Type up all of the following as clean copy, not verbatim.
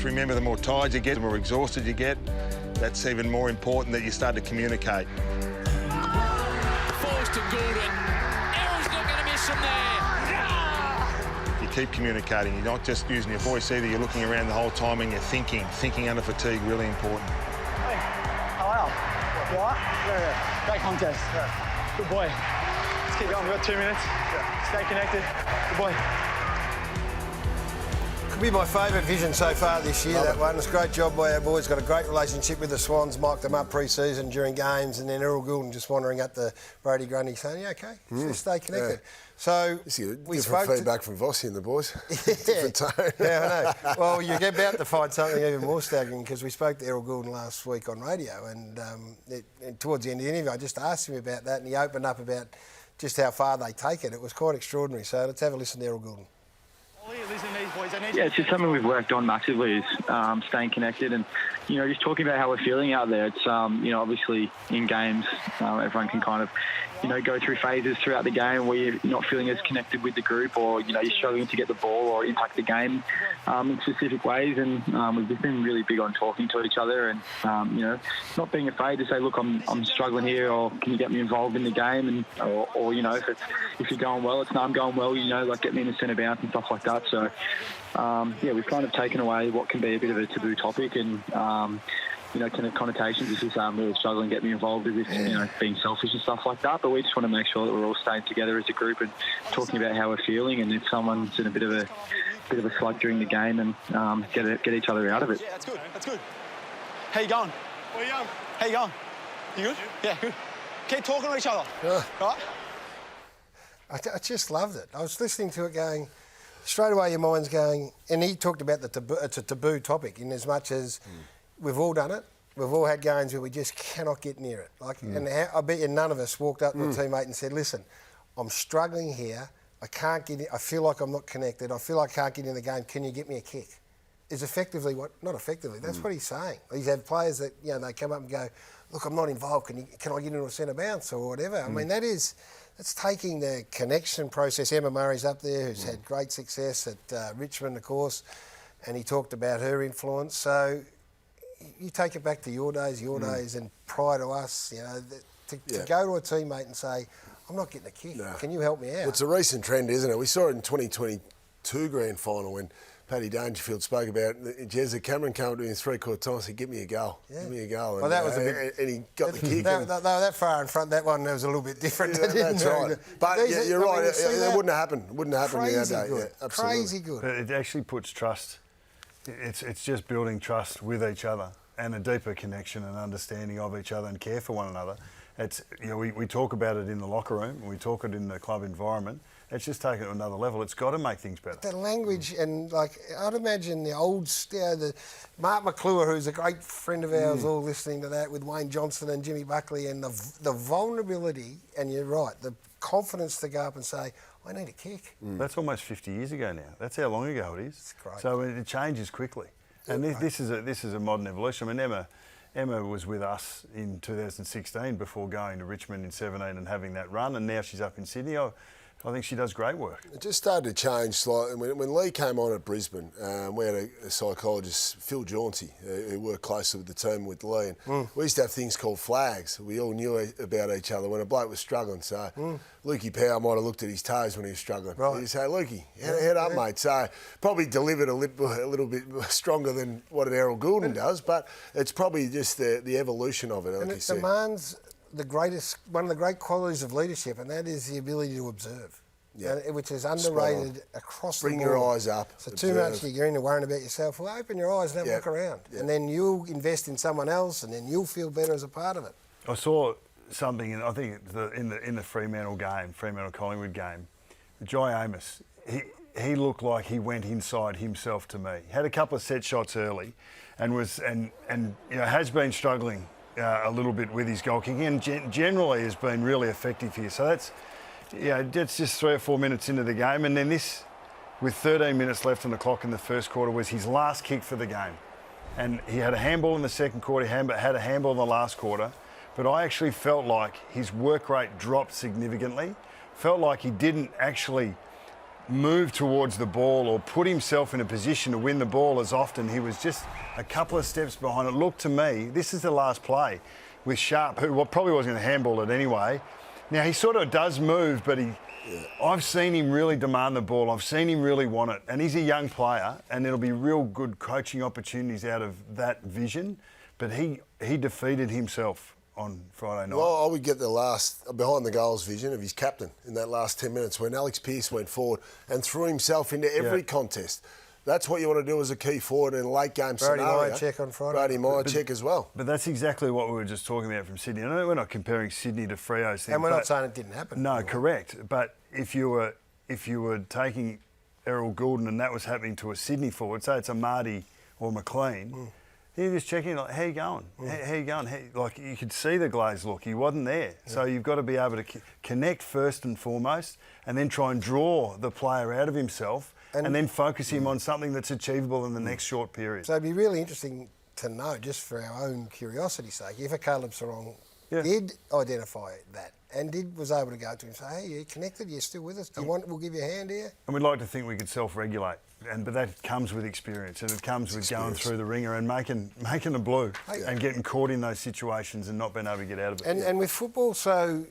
just remember the more tired you get, the more exhausted you get, that's even more important that you start to communicate. Falls to Gulden. Errol's not going to miss from there. You keep communicating. You're not just using your voice either. You're looking around the whole time and you're thinking. Thinking under fatigue, really important. Hey, how are you? You all right? Yeah. Great contest. Yeah. Good boy. Let's keep going. We've got 2 minutes. Yeah. Stay connected. Good boy. Could be my favourite vision so far this year, that one. It's a great job by our boys. Got a great relationship with the Swans, mic'd them up pre-season during games, and then Errol Gulden just wandering up the Brody Grundy saying, yeah, OK, just stay connected. Yeah. So we spoke feedback from Vossi and the boys. Different tone. Yeah, I know. Well, you're about to find something even more staggering because we spoke to Errol Gulden last week on radio, and towards the end of the interview, I just asked him about that, and he opened up about just how far they take it. It was quite extraordinary. So let's have a listen to Errol Gulden. Yeah, it's just something we've worked on massively is staying connected and, you know, just talking about how we're feeling out there. It's, you know, obviously in games, everyone can kind of, you know, go through phases throughout the game where you're not feeling as connected with the group or, you know, you're struggling to get the ball or impact the game in specific ways. And we've just been really big on talking to each other and, you know, not being afraid to say, look, I'm struggling here or can you get me involved in the game? And or you know, if you're going well, it's no, I'm going well, you know, like get me in the centre bounce and stuff like that. So, yeah, we've kind of taken away what can be a bit of a taboo topic and, you know, kind of connotations as if I'm really struggling to get me involved as if, you know, being selfish and stuff like that. But we just want to make sure that we're all staying together as a group and talking about how we're feeling and if someone's in a bit of a slug during the game and get each other out of it. Yeah, that's good. That's good. How you going? Where you going? How you going? You good? Yeah, good. Keep talking to each other. Yeah. Right? I just loved it. I was listening to it going, straight away your mind's going, and he talked about the taboo, it's a taboo topic in as much as we've all done it. We've all had games where we just cannot get near it. Like, and I bet you none of us walked up to a teammate and said, listen, I'm struggling here. I can't get in. I feel like I'm not connected. I feel like I can't get in the game. Can you get me a kick? Is effectively what, not effectively, that's what he's saying. He's had players that, you know, they come up and go, look, I'm not involved. Can I get into a centre bounce or whatever? I mean, that's taking the connection process. Emma Murray's up there, who's had great success at Richmond, of course, and he talked about her influence. So you take it back to your days, and prior to us, you know, to go to a teammate and say, I'm not getting a kick. No. Can you help me out? Well, it's a recent trend, isn't it? We saw it in 2022 grand final when Paddy Dangerfield spoke about Jezza Cameron came up to me in three-quarter time and said, give me a goal, give me a goal. Well, that was a bit... And he got the kick. That far in front, that one was a little bit different. Yeah, that's right. But yeah, you're right, it wouldn't happen. It wouldn't happen the other day. Good. Yeah, Crazy good. But it actually puts trust. It's just building trust with each other and a deeper connection and understanding of each other and care for one another. It's, you know, we talk about it in the locker room, we talk it in the club environment. It's just taken it to another level. It's got to make things better. The language and, like, I'd imagine the old, the Mark McClure, who's a great friend of ours, all listening to that with Wayne Johnson and Jimmy Buckley, and the vulnerability, and you're right, the confidence to go up and say, I need a kick. That's almost 50 years ago now. That's how long ago it is. It's great. So it changes quickly. And this is a modern evolution. I mean, Emma was with us in 2016 before going to Richmond in 17 and having that run, and now she's up in Sydney. I think she does great work. It just started to change slightly. When Lee came on at Brisbane, we had a psychologist, Phil Jauncey, who worked closely with the team with Lee. And we used to have things called flags. We all knew about each other when a bloke was struggling. So Lukey Powell might have looked at his toes when he was struggling. Right. He'd say, Lukey, head up, mate. So probably delivered a little bit stronger than what an Errol Gulden does, but it's probably just the evolution of it. And it demands one of the great qualities of leadership, and that is the ability to observe, which is underrated across the board. Bring your eyes up. So too much you're into worrying about yourself. Well, open your eyes and have a look around, and then you'll invest in someone else, and then you'll feel better as a part of it. I saw something, and I think in the Fremantle Collingwood game, Jai Amos, he looked like he went inside himself to me. He had a couple of set shots early, and you know, has been struggling a little bit with his goal kicking, and generally has been really effective here. So that's just 3 or 4 minutes into the game, and then this, with 13 minutes left on the clock in the first quarter, was his last kick for the game. And he had a handball in the second quarter, he had a handball in the last quarter, but I actually felt like his work rate dropped significantly. Felt like he didn't actually move towards the ball or put himself in a position to win the ball as often. He was just a couple of steps behind. It looked to me, this is the last play with Sharp, who probably wasn't going to handball it anyway. Now, he sort of does move, but I've seen him really demand the ball. I've seen him really want it. And he's a young player, and there'll be real good coaching opportunities out of that vision. But he defeated himself on Friday night. Well, I would get the last behind the goals vision of his captain in that last 10 minutes when Alex Pearce went forward and threw himself into every contest. That's what you want to do as a key forward in a late game scenario. Brady Myercheck on Friday. Brady Myercheck as well. But that's exactly what we were just talking about from Sydney. I know we're not comparing Sydney to Freo's thing. And we're not saying it didn't happen. No, correct. But if you were taking Errol Gulden and that was happening to a Sydney forward, say it's a Marty or McLean, you're just checking, like, how you going? How you going? Like, you could see the glazed look. He wasn't there. Yeah. So you've got to be able to connect first and foremost and then try and draw the player out of himself and then focus him on something that's achievable in the next short period. So it'd be really interesting to know, just for our own curiosity's sake, if a Caleb Sarong did identify that and was able to go to him and say, hey, you connected? You're still with us? Do you want? We'll give you a hand here. And we'd like to think we could self-regulate. But that comes with experience, and it comes with going through the ringer and making a blue and getting caught in those situations and not being able to get out of it. And with football, so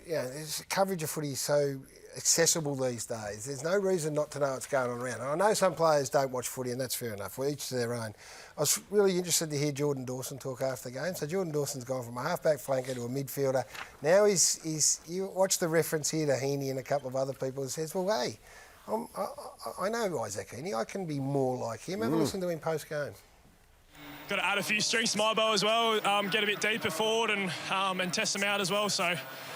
coverage of footy is so accessible these days. There's no reason not to know what's going on around. And I know some players don't watch footy, and that's fair enough. We're each to their own. I was really interested to hear Jordan Dawson talk after the game. So Jordan Dawson's gone from a half-back flanker to a midfielder. Now he's you watch the reference here to Heaney and a couple of other people who says, well, hey, I know Isaac Heaney. I can be more like him. Have a listen to him post-game. Got to add a few strings to my bow as well, get a bit deeper forward and test them out as well. So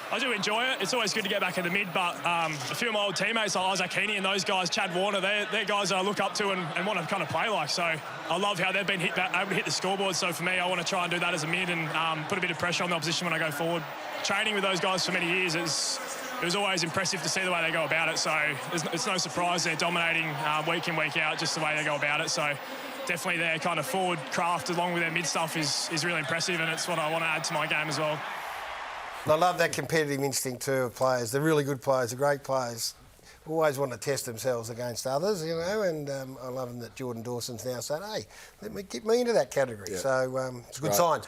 I do enjoy it. It's always good to get back in the mid, but a few of my old teammates like Isaac Heaney and those guys, Chad Warner, they're guys that I look up to and want to kind of play like. So I love how they've been able to hit the scoreboard. So for me, I want to try and do that as a mid and put a bit of pressure on the opposition when I go forward. Training with those guys for many years it was always impressive to see the way they go about it. So it's no surprise they're dominating week in, week out, just the way they go about it. So definitely their kind of forward craft along with their mid stuff is really impressive, and it's what I want to add to my game as well. I love that competitive instinct too of players. The really good players, the great players, always want to test themselves against others, and I love that Jordan Dawson's now saying, hey, get me into that category. Yeah. So it's a good sign.